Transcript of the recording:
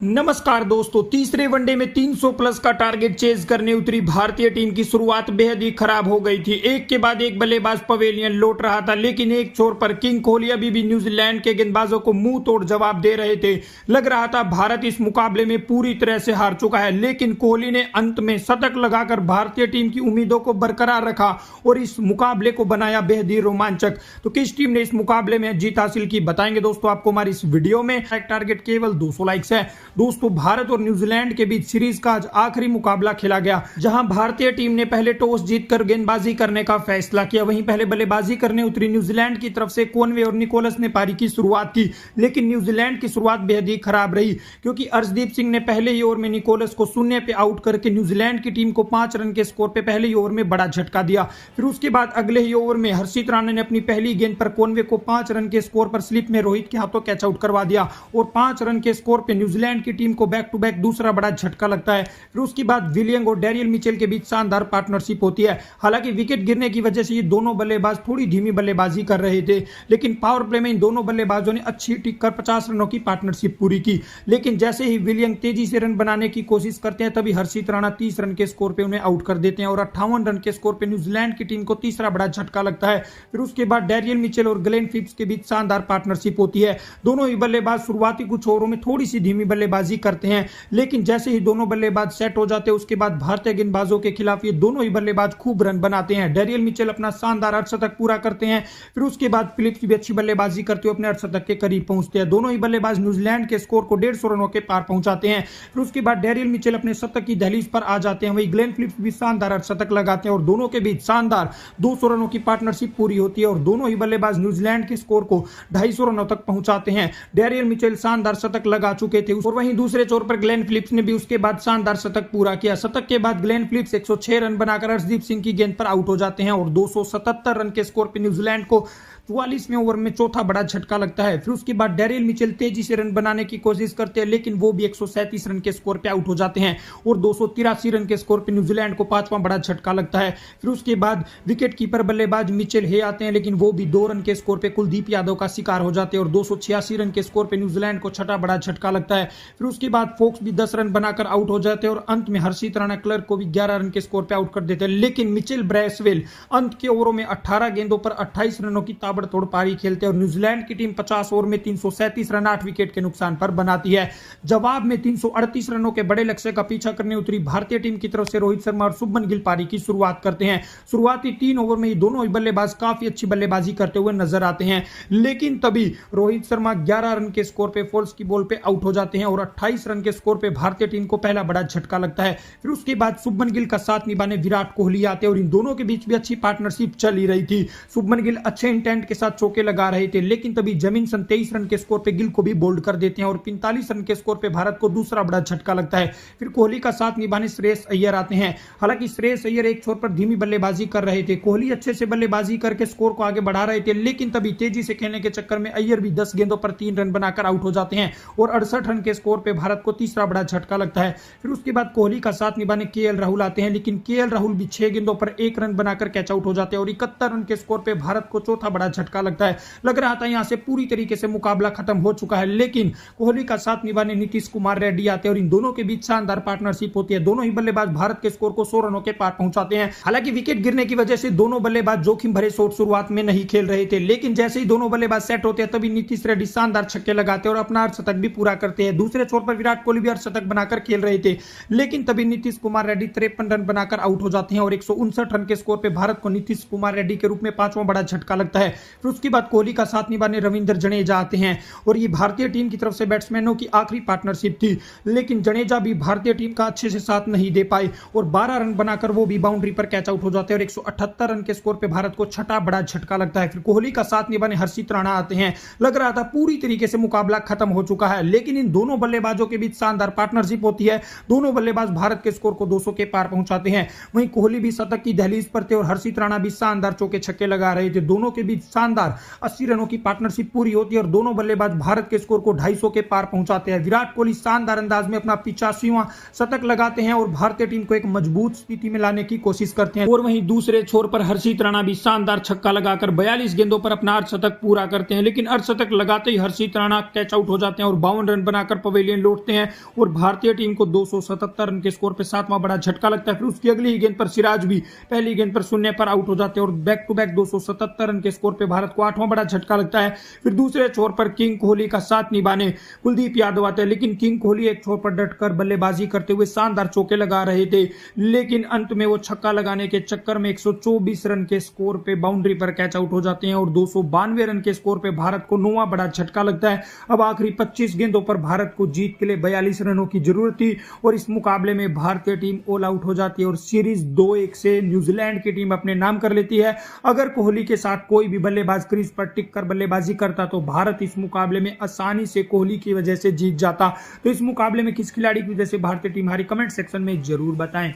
नमस्कार दोस्तों, तीसरे वनडे में 300 प्लस का टारगेट चेज करने उतरी भारतीय टीम की शुरुआत बेहद ही खराब हो गई थी। एक के बाद एक बल्लेबाज पवेलियन लौट रहा था, लेकिन एक छोर पर किंग कोहली अभी भी न्यूजीलैंड के गेंदबाजों को मुंह तोड़ जवाब दे रहे थे। लग रहा था भारत इस मुकाबले में पूरी तरह से हार चुका है, लेकिन कोहली ने अंत में शतक लगाकर भारतीय टीम की उम्मीदों को बरकरार रखा और इस मुकाबले को बनाया बेहद ही रोमांचक। तो किस टीम ने इस मुकाबले में जीत हासिल की, बताएंगे दोस्तों आपको हमारी इस वीडियो में। टारगेट केवल 200 लाइक्स है। दोस्तों, भारत और न्यूजीलैंड के बीच सीरीज का आज आखिरी मुकाबला खेला गया, जहां भारतीय टीम ने पहले टॉस जीतकर गेंदबाजी करने का फैसला किया। वहीं पहले बल्लेबाजी करने उतरी न्यूजीलैंड की तरफ से कॉनवे और निकोलस ने पारी की शुरुआत की, लेकिन न्यूजीलैंड की शुरुआत बेहद ही खराब रही, क्योंकि अर्शदीप सिंह ने पहले ही ओवर में निकोलस को 0 पे आउट करके न्यूजीलैंड की टीम को 5 रन के स्कोर पे पहले ही ओवर में बड़ा झटका दिया। फिर उसके बाद अगले ही ओवर में हर्षित राणा ने अपनी पहली गेंद पर कॉनवे को 5 रन के स्कोर पर स्लिप में रोहित के हाथों कैच आउट करवा दिया और 5 रन के स्कोर पे न्यूजीलैंड की टीम को बैक टू बैक दूसरा बड़ा झटका लगता है। फिर उसके बाद विलियम और डेरियल मिचेल के बीच शानदार पार्टनरशिप होती है। हालांकि विकेट गिरने की वजह से ये दोनों बल्लेबाज थोड़ी धीमी बल्लेबाजी कर रहे थे, लेकिन पावर प्ले में इन दोनों बल्लेबाजों ने अच्छी टिक कर 50 रनों की पार्टनरशिप पूरी की। लेकिन जैसे ही विलियम तेजी से रन बनाने की कोशिश करते हैं, तभी हर्षित राणा 30 रन के स्कोर पे उन्हें आउट कर देते हैं और 58 रन के स्कोर पे न्यूजीलैंड की टीम को तीसरा बड़ा झटका लगता है। फिर उसके बाद डेरियल मिचेल और ग्लेन फिलिप्स के बीच शानदार पार्टनरशिप होती है। दोनों ही बल्लेबाज शुरुआती कुछ ओवरों में थोड़ी सी धीमी बल्लेबाजी करते हैं, लेकिन जैसे ही दोनों बल्लेबाज सेट हो जाते हैं, उसके बाद भारतीय गेंदबाजों के खिलाफ ये दोनों ही बल्लेबाज खूब रन बनाते हैं। डेरियल मिचेल अपना शानदार अर्धशतक पूरा करते हैं। फिर उसके बाद फिलिप्स भी अच्छी बल्लेबाजी करते हुए अपने अर्धशतक के करीब पहुंचते हैं। दोनों ही बल्लेबाज न्यूजीलैंड के स्कोर को 150 रनों के पार पहुंचाते हैं। फिर उसके बाद डेरियल मिचेल अपने शतक की दहलीज पर आ जाते हैं। वही ग्लेन फिलिप्स भी शानदार अर्धशतक लगाते हैं और दोनों के बीच शानदार 200 रनों की पार्टनरशिप पूरी होती है और दोनों ही बल्लेबाज न्यूजीलैंड के स्कोर को 250 रनों तक पहुंचाते हैं। डेरियल मिचेल शानदार शतक लगा चुके थे और वहीं दूसरे छोर पर ग्लेन फिलिप्स ने भी उसके बाद शानदार शतक पूरा किया। शतक के बाद ग्लेन फिलिप्स 106 रन बनाकर अर्शदीप सिंह की गेंद पर आउट हो जाते हैं और 277 रन के स्कोर पर न्यूजीलैंड को 44वें ओवर में चौथा बड़ा झटका लगता है। फिर उसके बाद डेरियल मिचेल तेजी से रन बनाने की कोशिश करते हैं, लेकिन वो भी 137 रन के स्कोर पे आउट हो जाते हैं और 283 रन के स्कोर पे न्यूजीलैंड को 5वां बड़ा झटका लगता है। फिर उसके बाद विकेट कीपर बल्लेबाज मिचेल हे आते हैं, लेकिन वो भी 2 रन के स्कोर पे कुलदीप यादव का शिकार हो जाते हैं और 286 रन के स्कोर पे न्यूजीलैंड को 6वां बड़ा झटका लगता है। फिर उसके बाद फोक्स भी 10 रन बनाकर आउट हो जाते हैं और अंत में हर्षित राणा क्लर्क को भी 11 रन के स्कोर पे आउट कर देते हैं। लेकिन मिचेल ब्रैसवेल अंत के ओवरों में 18 गेंदों पर 28 रनों की ताबड़तोड़ पारी खेलते और न्यूजीलैंड की टीम 50 ओवर में 337 रन 8 विकेट के नुकसान पर बनाती है। जवाब में 338 रनों के बड़े लक्ष्य का पीछा करने उतरी भारतीय टीम की तरफ से रोहित शर्मा और शुभमन गिल पारी की शुरुआत करते हैं। शुरुआती 3 ओवर में ये दोनों ही बल्लेबाज काफी अच्छी बल्लेबाजी करते हुए नजर आते हैं, लेकिन तभी रोहित शर्मा 11 रन के स्कोर पे फॉल्स की बॉल पे आउट हो जाते हैं और 28 रन के स्कोर पे भारतीय टीम को पहला बड़ा झटका लगता है। फिर उसके बाद शुभमन गिल का साथ निभाने विराट कोहली आते हैं और इन दोनों के बीच भी अच्छी पार्टनरशिप चल ही रही थी। शुभमन गिल अच्छे इंटेंट के साथ चौके लगा रहे थे, लेकिन तभी जमीनसन 23 रन के स्कोर पे गिल को भी बोल्ड कर देते हैं और 45 रन के स्कोर पे भारत को दूसरा बड़ा झटका लगता है। फिर कोहली का साथ निभाने श्रेयस अय्यर आते हैं। हालांकि श्रेयस अय्यर एक छोर पर धीमी बल्लेबाजी कर रहे थे, कोहली अच्छे से बल्लेबाजी करके स्कोर को आगे बढ़ा रहे थे, लेकिन तभी तेजी से खेलने के चक्कर में अय्यर भी 10 गेंदों पर 3 रन बनाकर आउट हो जाते हैं और 68 रन के स्कोर पे भारत को तीसरा बड़ा झटका लगता है। फिर उसके बाद कोहली का साथ निभाने केएल राहुल आते हैं, लेकिन केएल राहुल भी 6 गेंदों पर 1 रन बनाकर कैच आउट हो जाते हैं और 71 रन के स्कोर पे भारत को चौथा बड़ा झटका लगता है। लग रहा था यहां से पूरी तरीके से मुकाबला खत्म हो चुका है, लेकिन कोहली का साथ निभाने नीतीश कुमार रेड्डी आते हैं और इन दोनों के बीच शानदार पार्टनरशिप होती है। दोनों ही बल्लेबाज भारत के स्कोर को 100 रनों के पार पहुंचाते हैं। हालांकि विकेट गिरने की वजह से दोनों बल्लेबाज जोखिम भरे शॉट शुरुआत में नहीं खेल रहे थे, लेकिन जैसे ही दोनों बल्लेबाज सेट होते हैं, तभी नीतीश रेड्डी शानदार छक्के लगाते हैं और अपना अर्धशतक भी पूरा करते हैं। दूसरे छोर पर विराट कोहली भी अर्धशतक बनाकर खेल रहे थे, लेकिन तभी नीतीश कुमार रेड्डी 53 रन बनाकर आउट हो जाते हैं और 159 रन के स्कोर पर भारत को नीतीश कुमार रेड्डी के रूप में 5वां बड़ा झटका लगता है। फिर उसके बाद कोहली का साथ निभाने रविंद्र जडेजा आते हैं और ये भारतीय टीम की तरफ से बैट्समैनों की आखिरी पार्टनरशिप थी, लेकिन जडेजा भी भारतीय टीम का अच्छे से साथ नहीं दे पाए और 12 रन बनाकर वो भी बाउंड्री पर कैच आउट हो जाते हैं और 178 रन के स्कोर पे भारत को 6वां बड़ा झटका लगता है। फिर कोहली का साथ निभाने हर्षित राणा आते हैं। लग रहा था पूरी तरीके से मुकाबला खत्म हो चुका है, लेकिन इन दोनों बल्लेबाजों के बीच शानदार पार्टनरशिप होती है। दोनों बल्लेबाज भारत के स्कोर को 200 के पार पहुंचाते हैं। वहीं कोहली भी शतक की दहलीज पर थे और हर्षित राणा भी शानदार चौके छक्के लगा रहे थे। दोनों के बीच शानदार 80 रनों की पार्टनरशिप पूरी होती है और दोनों बल्लेबाज भारत के स्कोर को 250 के पार पहुंचाते हैं। विराट कोहली शानदार अंदाज में अपना 85वां शतक लगाते हैं और भारतीय टीम को एक मजबूत स्थिति में लाने की कोशिश करते हैं। और वहीं दूसरे छोर पर हर्षित राणा भी शानदार छक्का लगाकर 42 गेंदों पर अपना अर्धशतक पूरा करते हैं, लेकिन अर्धशतक लगाते ही हर्षित राणा कैच आउट हो जाते हैं और 52 रन बनाकर पवेलियन लौटते हैं और भारतीय टीम को 277 रन के स्कोर पर 7वां बड़ा झटका लगता है। फिर उसकी अगली गेंद पर सिराज भी पहली गेंद पर शून्य पर आउट हो जाते हैं और बैक टू बैक 277 रन के स्कोर पर भारत को 8वां बड़ा झटका लगता है। फिर दूसरे छोर पर किंग कोहली का साथ निभाने कुलदीप यादव आते हैं, लेकिन किंग कोहली एक छोर पर डटकर बल्लेबाजी करते हुए शानदार चौके लगा रहे थे, लेकिन अंत में वो छक्का लगाने के चक्कर में 124 रन के स्कोर पे बाउंड्री पर कैच आउट हो जाते हैं और 292 रन के स्कोर पे भारत को 9वां बड़ा झटका लगता है। अब आखिरी 25 गेंदों पर भारत को जीत के लिए 42 रनों की जरूरत थी और इस मुकाबले में भारतीय टीम ऑल आउट हो जाती है और सीरीज 2-1 से न्यूजीलैंड की टीम अपने नाम कर लेती है। अगर कोहली के साथ कोई भी बल्लेबाज क्रीज पर टिक कर बल्लेबाजी करता तो भारत इस मुकाबले में आसानी से कोहली की वजह से जीत जाता। तो इस मुकाबले में किस खिलाड़ी की वजह से भारतीय टीम हारी, कमेंट सेक्शन में जरूर बताएं।